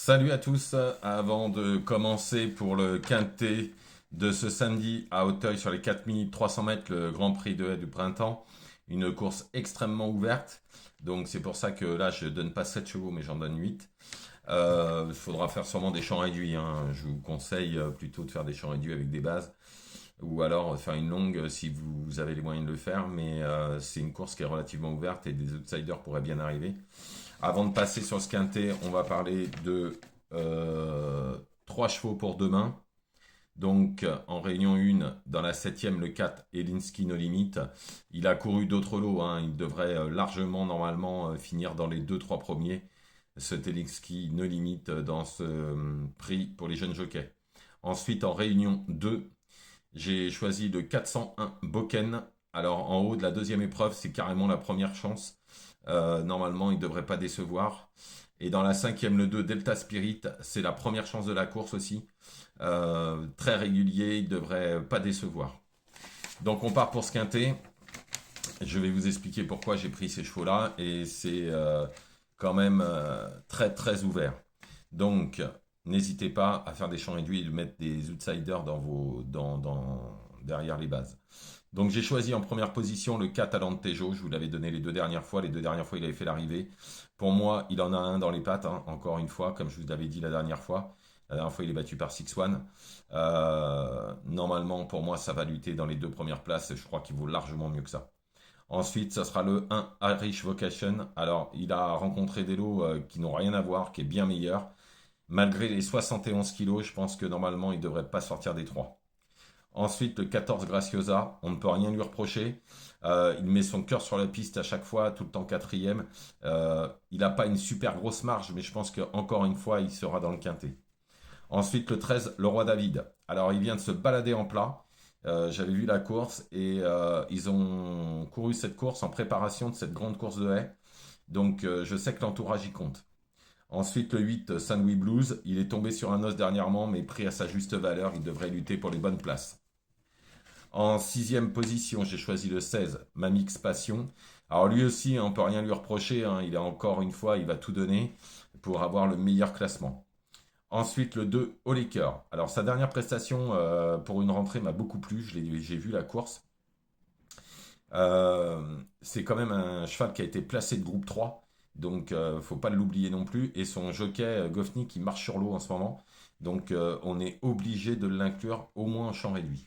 Salut à tous. Avant de commencer pour le quintet de ce samedi à Auteuil sur les 4 minutes 300 mètres, le Grand Prix de Haie du Printemps, une course extrêmement ouverte. Donc c'est pour ça que là je donne pas 7 chevaux mais j'en donne 8. Il faudra faire sûrement des champs réduits, hein. Je vous conseille plutôt de faire des champs réduits avec des bases ou alors faire une longue si vous avez les moyens de le faire. Mais c'est une course qui est relativement ouverte et des outsiders pourraient bien arriver. Avant de passer sur ce quintet, on va parler de 3 chevaux pour demain. Donc, en réunion 1, dans la septième, le 4, Elinski No Limit. Il a couru d'autres lots, hein. Il devrait largement, normalement, finir dans les 2-3 premiers. Ce Elinski No Limit dans ce prix pour les jeunes jockeys. Ensuite, en réunion 2, j'ai choisi le 401 Boken. Alors, en haut de la deuxième épreuve, c'est carrément la première chance. Normalement, il ne devrait pas décevoir. Et dans la cinquième, le 2, Delta Spirit, c'est la première chance de la course aussi. Très régulier, il ne devrait pas décevoir. Donc on part pour ce quintet. Je vais vous expliquer pourquoi j'ai pris ces chevaux-là. Et c'est quand même très très ouvert. Donc n'hésitez pas à faire des champs réduits et de mettre des outsiders derrière les bases. Donc j'ai choisi en première position le Catalantejo. Je vous l'avais donné les deux dernières fois. Les deux dernières fois, il avait fait l'arrivée. Pour moi, il en a un dans les pattes, hein, encore une fois, comme je vous l'avais dit la dernière fois. La dernière fois, il est battu par Six One. Normalement, pour moi, ça va lutter dans les deux premières places. Je crois qu'il vaut largement mieux que ça. Ensuite, ça sera le 1 Irish Vocation. Alors, il a rencontré des lots qui n'ont rien à voir, qui est bien meilleur. Malgré les 71 kilos, je pense que normalement, il ne devrait pas sortir des 3. Ensuite, le 14 Graciosa, on ne peut rien lui reprocher. Il met son cœur sur la piste à chaque fois, tout le temps quatrième. Il n'a pas une super grosse marge, mais je pense qu'encore une fois, il sera dans le quintet. Ensuite, le 13, le Roi David. Alors, il vient de se balader en plat. J'avais vu la course et ils ont couru cette course en préparation de cette grande course de haie. Donc, je sais que l'entourage y compte. Ensuite, le 8, Saint-Louis Blues. Il est tombé sur un os dernièrement, mais pris à sa juste valeur. Il devrait lutter pour les bonnes places. En sixième position, j'ai choisi le 16, Mamix Passion. Alors lui aussi, on ne peut rien lui reprocher, hein. Il est encore une fois, il va tout donner pour avoir le meilleur classement. Ensuite, le 2, Oliker. Alors sa dernière prestation pour une rentrée m'a beaucoup plu, j'ai vu la course. C'est quand même un cheval qui a été placé de groupe 3, donc faut pas l'oublier non plus. Et son jockey Goffny qui marche sur l'eau en ce moment, donc on est obligé de l'inclure au moins en champ réduit.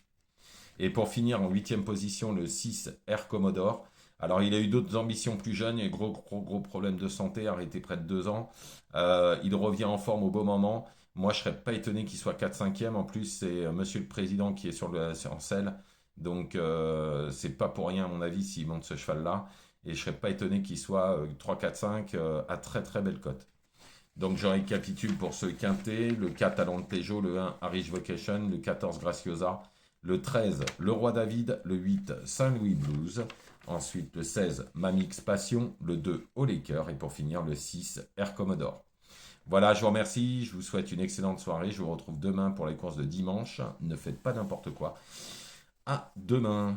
Et pour finir en huitième position, le 6, Air Commodore. Alors il a eu d'autres ambitions plus jeunes, il a eu gros problème de santé, arrêté près de 2 ans. Il revient en forme au beau moment. Moi je serais pas étonné qu'il soit 4-5e. En plus c'est Monsieur le Président qui est en selle. Donc c'est pas pour rien à mon avis s'il monte ce cheval-là. Et je serais pas étonné qu'il soit 3, 4, 5 à très très belle cote. Donc je récapitule pour ce quintet, le 4 Talent de Peugeot, le 1 Irish Vocation, le 14 Graciosa, le 13 Le Roi David, le 8 Saint-Louis Blues, ensuite le 16 Mamix Passion, le 2 Au Laker et pour finir le 6 Air Commodore. Voilà, je vous remercie, je vous souhaite une excellente soirée, je vous retrouve demain pour les courses de dimanche, ne faites pas n'importe quoi. À demain.